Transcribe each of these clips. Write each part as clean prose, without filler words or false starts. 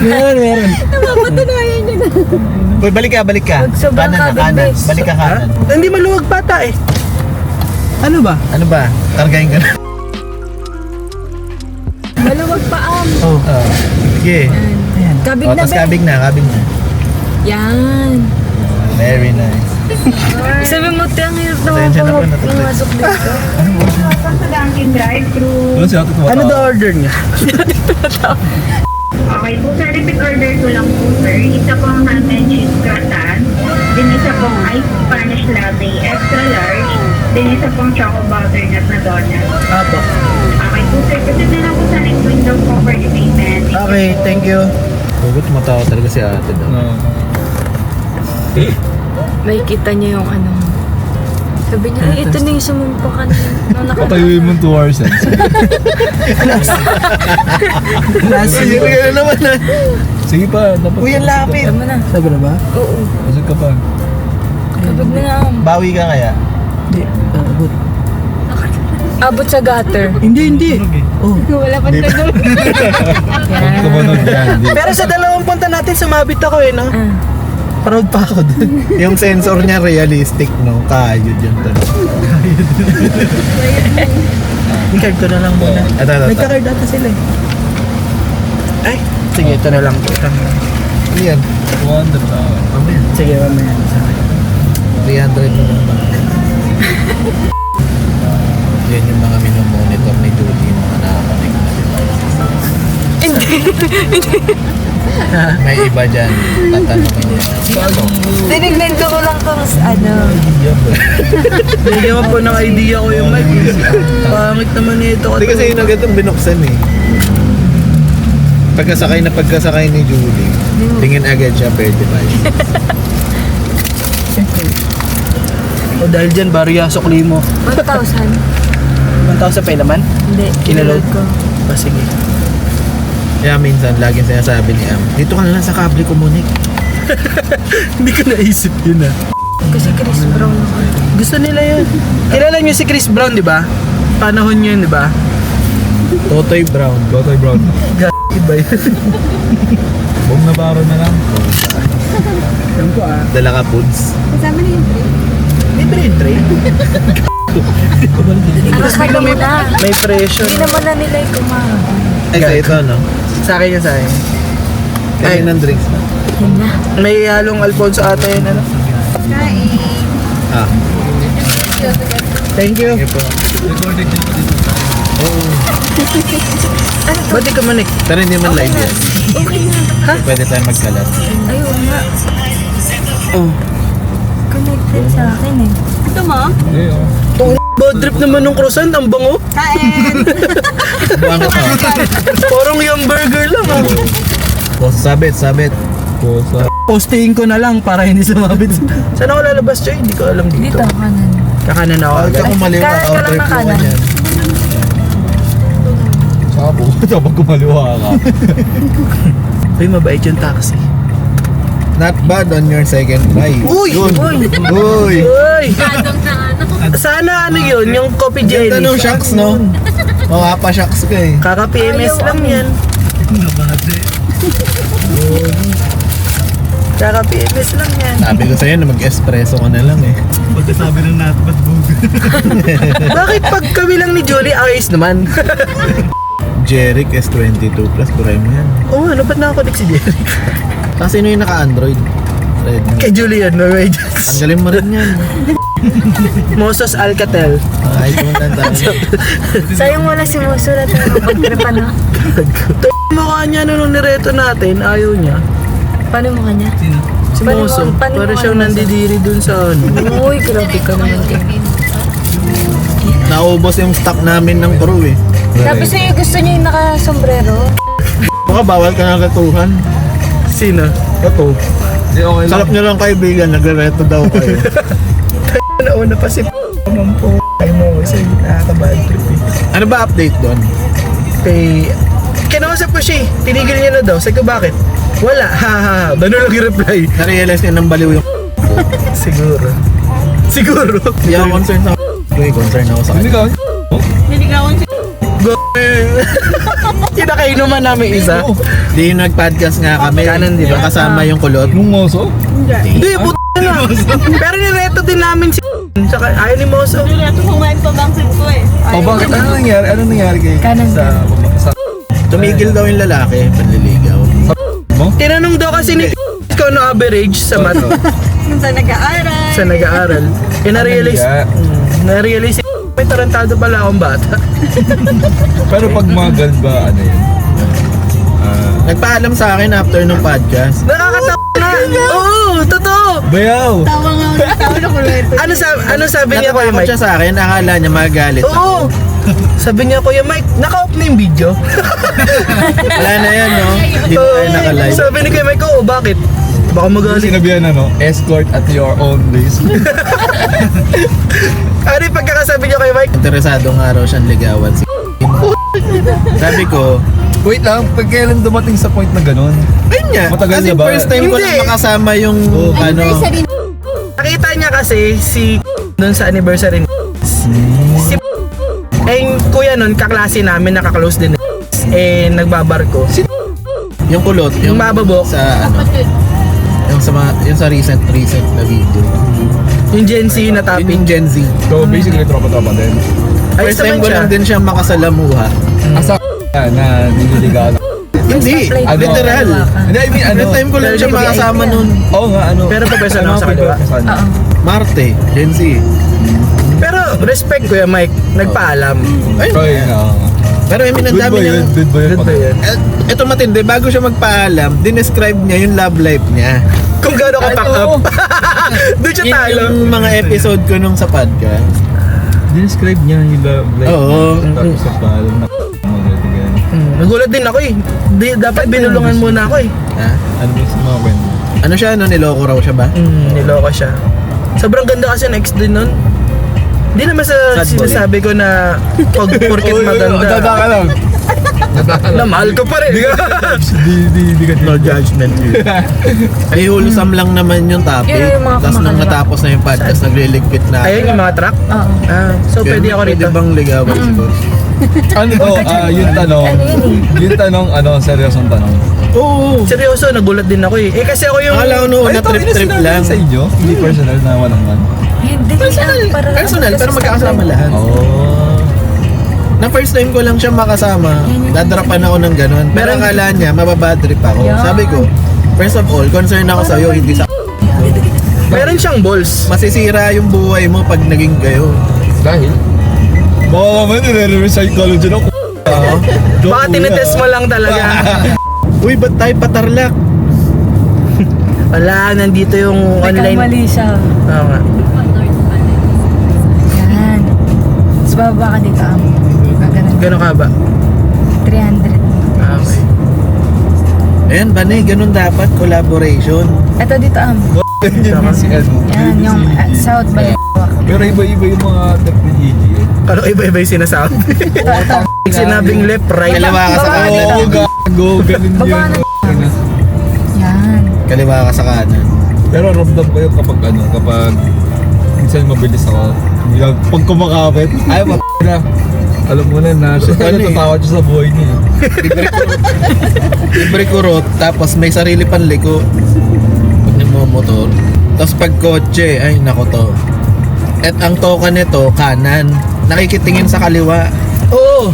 Meron. Napapatunayan niya na. Boy, balik ka. Pag sobrang Kanan. kabig, bes. Balik ka kanan. Hindi maluwag bata eh. Ano ba? Ano ba? Targayin ka na. Maluwag pa Oh. Sige. Ayan. Kabig na, Tapos be. kabig na. Yan. Very nice. Sabi mo, te, ang hirap naman Pasensya na po, natutuloy. pumasok dito. Sa Dunkin drive-thru. Ano the order niya? Okay po, sir, repeat order ko lang po, sir. Isa pong ham and cheese croissant. Then isa pong iced Spanish latte, extra large. Then isa pong choco butternut na donut. Apo. Okay po, sir. Proceed na lang po sa next window po for the payment. Okay, thank you. Hugot matawa talaga si ate daw. May kita niya yung ano. Sabi niya, ay, ito na yung sumumpa ka na. Patayuin mo 2 hours yan. Last Sige ka naman na. Sige pa, dapat. Uy, ang lapit. Tama na. Sabi na ba? Oo. Pasok ka pa. Kabig na nga. Bawi ka kaya? Hindi. Abot. Abot sa gutter. Hindi. Oh. Wala pa na doon. Pag tumunog yan. di. Pero sa dalawang punta natin, sumabit ako eh, no? Proud pa ako dun. Yung sensor niya realistic, no? Kayod yun talaga. Yung card ko na lang muna. Ito. May card ata sila eh. Ay, sige, ito na lang po. Yan. 200 na. Sige, mamaya. 300 na naman. Yan yung mga minomonitor ni Judy, yung mga nakakanig na May iba dyan, tatanungin niya. Tinignan ko lang kung ano. Bigyan mo po ng idea ko yung mic. Pangit naman ito. Hindi kasi yun agad ang binuksan eh. Pagkasakay ni Judy, tingin agad siya per device. O dahil dyan, Barya, sukli mo. 1,000. 1,000 pa naman? Hindi. Kinaload ko. Ah, sige. Kaya minsan, laging sinasabi ni Am, dito ka na lang sa kable kumunik. Hindi ko naisip yun ah. Kasi Chris Brown ako. Gusto nila yun. Kilala niyo si Chris Brown, di ba? Panahon yun, di ba? Totoy Brown. Gotoy Brown. Iba yun. Buong Navarro na lang. Alam ko ah. Dala ka foods. Kasama na yung trip. Libre yung trade. Tapos bigla may, na. may pressure. Hindi naman na nila yung kumain. Ay, sa ito, no? Sa akin yan, sa akin. Kaya ng drinks na. Yun na. May halong Alfonso ata yun, ano? Ah. Thank you. Okay po. Recorded dito. Ba't di ka manik? Pero hindi man live yan. Okay na. Pwede tayo magkalat. Ayun nga. Oh. Connected sa akin eh. Ito mo? Eh, oh. Tung bad trip naman ng croissant, ang bango. Kain! Bakit mo? Parang yung burger lang ah. Oh, sabit. Posa. Postingin ko na lang para hindi sumabit. Saan ako lalabas, Choy? Hindi ko alam dito. Dito, kanan. Kakanan ako Huwag agad. ka kumaliwa. Kanan ka lang Outer ng flow kanan. yan. Sabo. Kapag kumaliwa ka. Uy, mabait yung taxi. Not bad on your second try. Uy! Yun. Uy! Uy! Sana ano yun, yung coffee jelly. Ganda ng shocks, no? Mapapa-shocks ka eh. Kaka PMS Ayaw, lang ano. yan. Kaka PMS lang yan. Sabi ko sa'yo na mag-espresso ka na lang eh. Pagkasabi ng natpat bug. Bakit pag kami lang ni Julie, ayos naman? Jeric S22 Plus, kuray mo yan. Oo, ano ba't nakakonek si Jerry? Kasi sino yung naka-Android? Redmi. Kay Julian, Norway. Ang galing mo rin yan. Mosos Alcatel. Ay, tumuntan tayo. Sayang wala si Musulat na pagtripan na. Mukha niya nung nireto natin, ayaw niya. Paano mo kanya? Si Moso, para siyang nandidiri dun sa ano. Uy, grabe ka naman din. Naubos yung stock namin ng crew eh. Sabi sa'yo gusto niya yung naka-sombrero. Baka bawal ka ng katuhan. Sino? Ito. Hindi, okay lang. Sarap nyo lang kaibigan, nagrereto daw kayo. Nauna pa si Mampo. Ay mo, kasi nakakabad trip eh. Ano ba update doon? Kay... Kinausap ko siya eh. Tinigil niya na daw. Sabi ko, bakit? Wala. Ha ha ha. Ganun lang yung reply. Na-realize niya nang baliw yung Siguro. Siguro. Hindi ako concerned sa concern ako sa Hindi kanya. ka. Go. Kinakainuman namin isa. Di yung nag-podcast nga kami. Kanan, di ba? Kasama yung kulot. Nung moso? Hindi, puto na. Pero nireto din namin si saka ayaw ni Moso. O bakit? Ano nangyari kay Kanan sa Tumigil daw yung lalaki, panliligaw. mo? Tinanong daw kasi ni ko no average sa math Sa nag-aaral. sa nag-aaral. Eh na-realize may tarantado pala akong bata. Pero pag magal ba, ano yun? Nagpaalam sa akin after nung podcast. Nakakatawa na. Oo, totoo. Bayaw! Ano sabi niya Kuya Natakot Mike? siya sa akin, akala niya magalit. Oo. Sabi niya Kuya Mike, naka-off na yung video. Wala na yan, no? Hindi na tayo nakalive. Sabi ni Kuya Mike, oo, bakit? Baka magalit. Sinabihan ano, escort at your own risk. Ano yung pagkakasabi niya Kuya Mike? Interesado nga raw siyang ligawan si Sabi ko, Wait lang, pag kailan dumating sa point na ganun? ayun nga. Matagal Kasi na ba? first time ko Hindi. lang makasama yung ano. Nakita niya kasi si doon sa anniversary ni si yung kuya nun, kaklase namin, nakaklose din nagbabarko. Yung kulot. Yung mababok. Sa ano. Yung sa recent na video. Yung Gen Z na Yun topic. yung Gen Z. So basically, tropa-tropa din. Ayos First time naman ko siya. lang din siyang makasalamuha. Asa na nililigaw na. Hindi, Ano? literal. Hindi, I mean, ano? First time ko lang siya makasama nun. Oo nga, ano? Pero professional sa kaliwa. Oo. Marte, Gen Z. Pero respect Kuya Mike, nagpaalam. Ayun. Ay, nga. Pero I mean, ang Good dami ba yun? niyang... Good ba yun? Good ba yan? Ito matindi, bago siya magpaalam, dinescribe niya yung love life niya. Kung gaano ka pack up. Doon siya Yun talo. yung mga episode ko nung sa podcast. Describe niya yung love life. Oo. Tapos sa paalam na ganyan. Nagulat din ako eh. Dapat binulungan muna ako eh. Ha? Ano ba sa mga kwento? Ano siya, ano, niloko raw siya ba? Niloko siya. Sobrang ganda kasi next din nun. Hindi naman sa Sad boy. sinasabi ko na pag porket maganda. Dada ka lang. Na mahal ko pa rin. Di ka No judgment. Ay, wholesome lang naman yung topic. Yun yung mga Tapos nung kumakaliwa. natapos na yung podcast, nagliligpit na. Ayun yung mga truck. Oo. So pwede ako rito. Pwede bang ligawan si boss? Ano to? Yung tanong. Yung tanong, ano, seryosong tanong. Oo. Seryoso, nagulat din ako eh. Kasi ako yung... Akala ko noon na trip-trip lang. Sa inyo? Hindi personal na one-on-one. Hindi. Personal, pero magkakasama lahat. Oh. Na first time ko lang siya makasama, dadrapan ako ng ganun. Pero akala niya, mababadrip ako. Yeah. Sabi ko, first of all, concern ako sa'yo, hindi sa Meron siyang balls. masisira yung buhay mo pag naging kayo. Dahil? Baka naman, nire-psychology na Oo. Baka tinetest mo lang talaga. Uy, ba't tayo patarlak? Wala, nandito yung online. Mali siya. Oo nga. Yan. Tapos bababa ka dito, Ganun. Gano'n ka ba? 300. Okay. Ayan, Bane, ganun dapat, collaboration. Ito dito, Yan si Ed. Yan, yung South Baliwak. Pero iba-iba yung mga trip ni Gigi eh. Kano iba-iba yung sinasabi. Sinabing left, right. Kaliwa ka sa Baba kanan. dito. Oo, gago, ganun Baba yun. na. Yan. Kaliwa ka sa kanan. Pero ramdam ko yun kapag minsan mabilis ako. Yung pag kumakapit, ay na. Alam mo na siya Ano eh? natatawa siya sa buhay niya. Libre kurot, tapos may sarili pang liko. Pag nagmamotor. Tapos pag kotse, ay nako to. At ang toka nito, kanan. Nakikitingin sa kaliwa. Oo.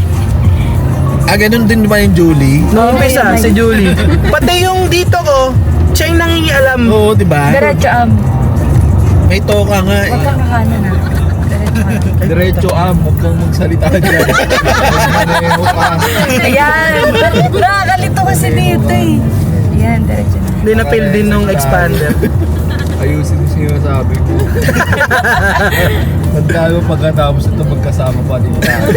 Ganun din ba yung Julie? Nung umpisa, si Julie. Pati yung dito ko, siya yung nangingialam. Oo, di ba? Diretso, May toka nga Huwag eh. kang kakanan, Diretso. Diretso huwag kang magsalita dyan. Ayan. Nakakalito kasi dito eh. Ayan, diretso na. Hindi na-fill din nung expander. Ayusin yung sinasabi ko. Tanda mo pagkatapos ito magkasama pa din tayo.